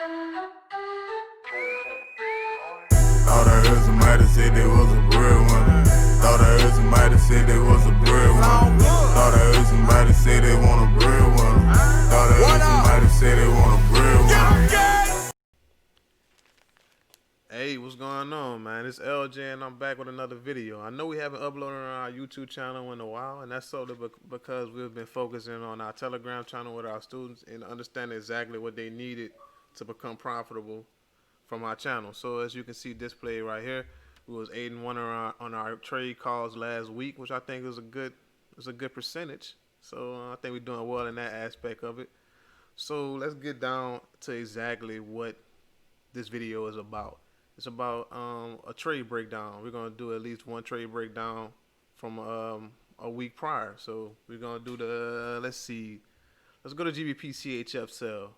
Thought I heard somebody say they was a breadwinner. Thought I heard somebody say they was a breadwinner. Thought I heard somebody say they want a breadwinner. Thought I heard somebody say they want a breadwinner. Hey, what's going on, man? It's LJ and I'm back with another video. I know we haven't uploaded on our YouTube channel in a while, and that's solely because we've been focusing on our Telegram channel with our students and understanding exactly what they needed to become profitable from our channel. So as you can see displayed right here, we was 8-1 on our trade calls last week, which I think is a good percentage. So I think we're doing well in that aspect of it. So let's get down to exactly what this video is about. It's about a trade breakdown. We're gonna do at least one trade breakdown from a week prior. So we're gonna do the let's go to GBPCHF sell.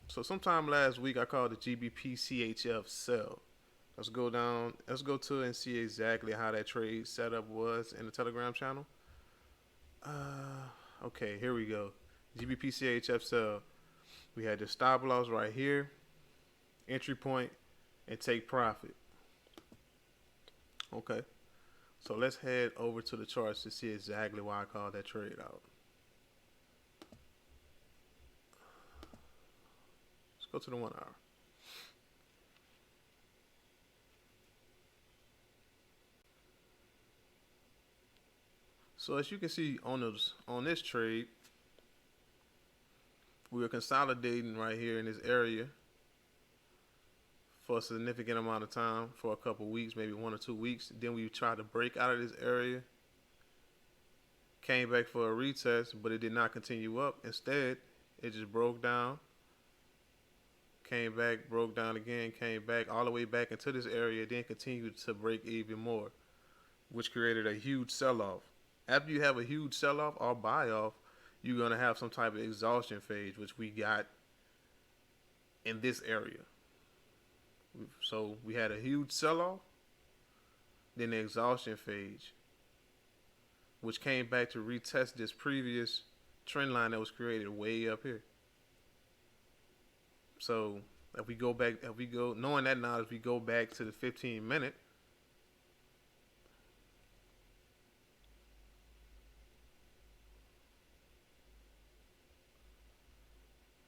So sometime last week I called the GBPCHF sell. Let's go to it and see exactly how that trade setup was in the Telegram channel. Okay, here we go. GBPCHF sell. We had the stop loss right here, entry point, and take profit. Okay, so let's head over to the charts to see exactly why I called that trade out. Let's go to the 1 hour. So as you can see on this trade, we are consolidating right here in this area for a significant amount of time, for a couple weeks, maybe 1 or 2 weeks. Then we tried to break out of this area, came back for a retest, but it did not continue up. Instead, it just broke down, came back, broke down again, came back all the way back into this area, then continued to break even more, which created a huge sell-off. After you have a huge sell-off or buy-off, you're going to have some type of exhaustion phase, which we got in this area. So we had a huge sell-off, then the exhaustion phase, which came back to retest this previous trend line that was created way up here. So if we go back, knowing that now, if we go back to the 15-minute,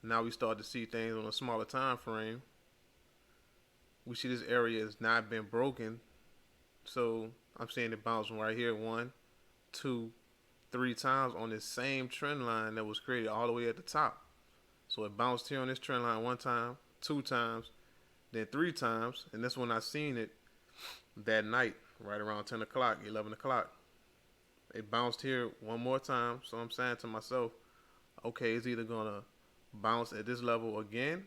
now we start to see things on a smaller time frame. We see this area has not been broken. So I'm seeing it bounce right here 1, 2, 3 times on this same trend line that was created all the way at the top. So it bounced here on this trend line 1 time, 2 times, then 3 times. And that's when I seen it that night, right around 10 o'clock, 11 o'clock. It bounced here 1 more time. So I'm saying to myself, okay, it's either going to bounce at this level again,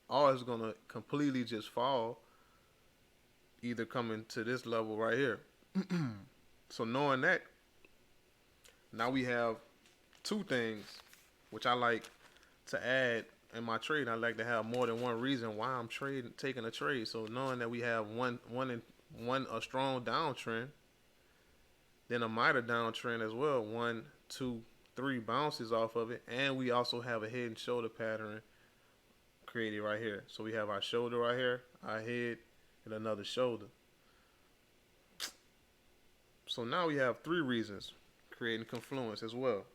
or it's going to completely just fall, either coming to this level right here. So knowing that, now we have 2 things which I like to add in my trade. I like to have more than one reason why I'm taking a trade. So knowing that we have a strong downtrend, then a minor downtrend as well, 1, 2, 3 bounces off of it, and we also have a head and shoulder pattern created right here. So we have our shoulder right here, our head, and another shoulder. So now we have 3 reasons creating confluence as well.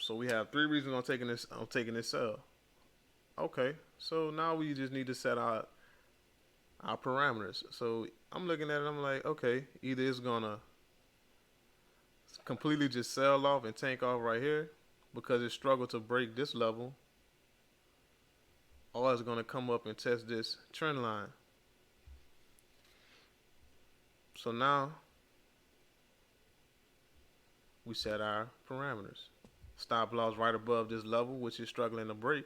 So we have 3 reasons on taking this sell. Okay, so now we just need to set our parameters. So I'm looking at it, I'm like, okay, either it's gonna completely just sell off and tank off right here because it struggled to break this level, or it's gonna come up and test this trend line. So now we set our parameters. Stop loss right above this level, which is struggling to break,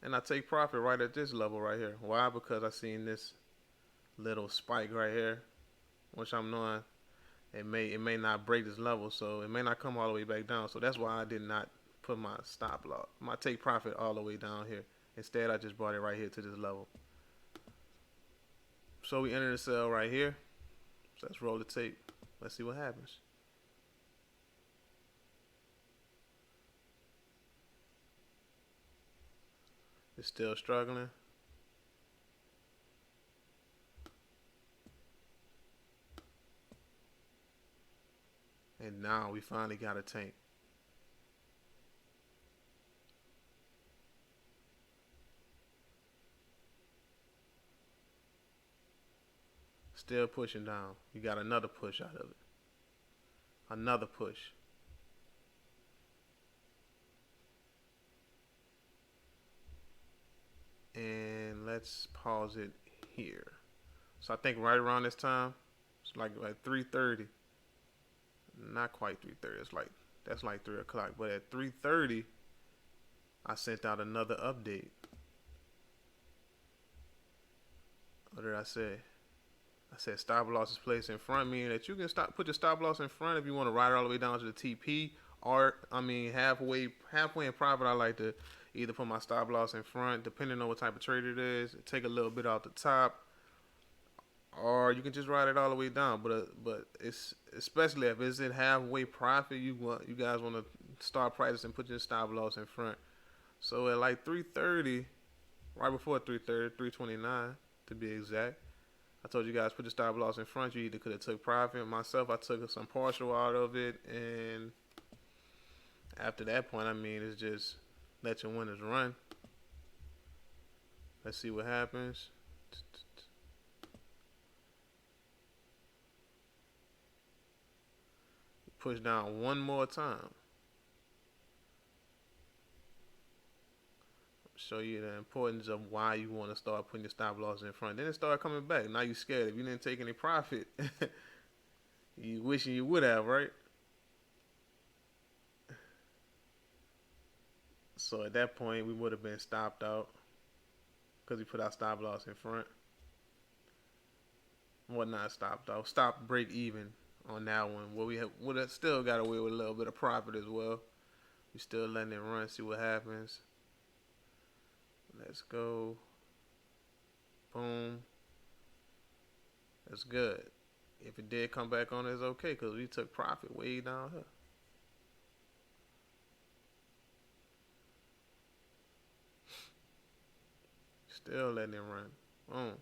and I take profit right at this level right here. Why? Because I seen this little spike right here, which I'm knowing it may not break this level, so it may not come all the way back down. So that's why I did not put my stop loss, my take profit all the way down here. Instead, I just brought it right here to this level. So we enter the sell right here. So let's roll the tape. Let's see what happens. It's still struggling. And now we finally got a tank. Still pushing down. You got another push out of it. Another push. And let's pause it here. So I think right around this time, it's like 3:30. Not quite 3:30. It's like that's like 3 o'clock. But at 3:30, I sent out another update. What did I say? I said stop loss is placed in front, meaning that you can put your stop loss in front if you want to ride it all the way down to the TP, or I mean halfway in profit. I like to either put my stop loss in front, depending on what type of trade it is, take a little bit off the top, or you can just ride it all the way down. But it's especially if it's in halfway profit, you guys want to start practicing, put your stop loss in front. So at like 3:30, right before 3:30, 3:29 to be exact, I told you guys put your stop loss in front. You either could have took profit. Myself, I took some partial out of it, and after that point, I mean, it's just let your winners run. Let's see what happens. Push down one more time. Show you the importance of why you want to start putting your stop loss in front. Then it started coming back. Now you're scared. If you didn't take any profit, you wishing you would have, right? So at that point, we would have been stopped out because we put our stop loss in front. Well, not stopped out. Stop break even on that one. Well, we would have still got away with a little bit of profit as well. We still letting it run, see what happens. Let's go. Boom. That's good. If it did come back on, it's okay because we took profit way down here. Still letting it run. Boom.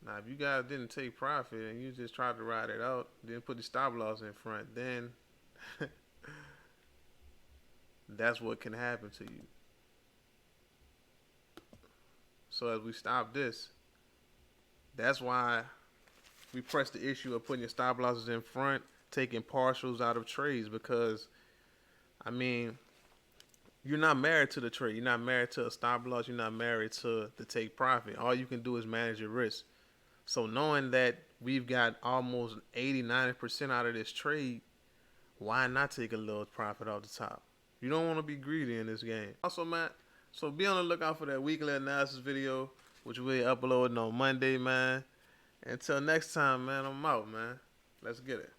Now, if you guys didn't take profit and you just tried to ride it out, didn't put the stop loss in front, then that's what can happen to you. So as we stop this, that's why we press the issue of putting your stop losses in front, taking partials out of trades, because, I mean, you're not married to the trade. You're not married to a stop loss. You're not married to take profit. All you can do is manage your risk. So knowing that we've got almost 80-90% out of this trade, why not take a little profit off the top? You don't want to be greedy in this game. Also, Matt, so be on the lookout for that weekly analysis video, which we'll be uploading on Monday, man. Until next time, man, I'm out, man. Let's get it.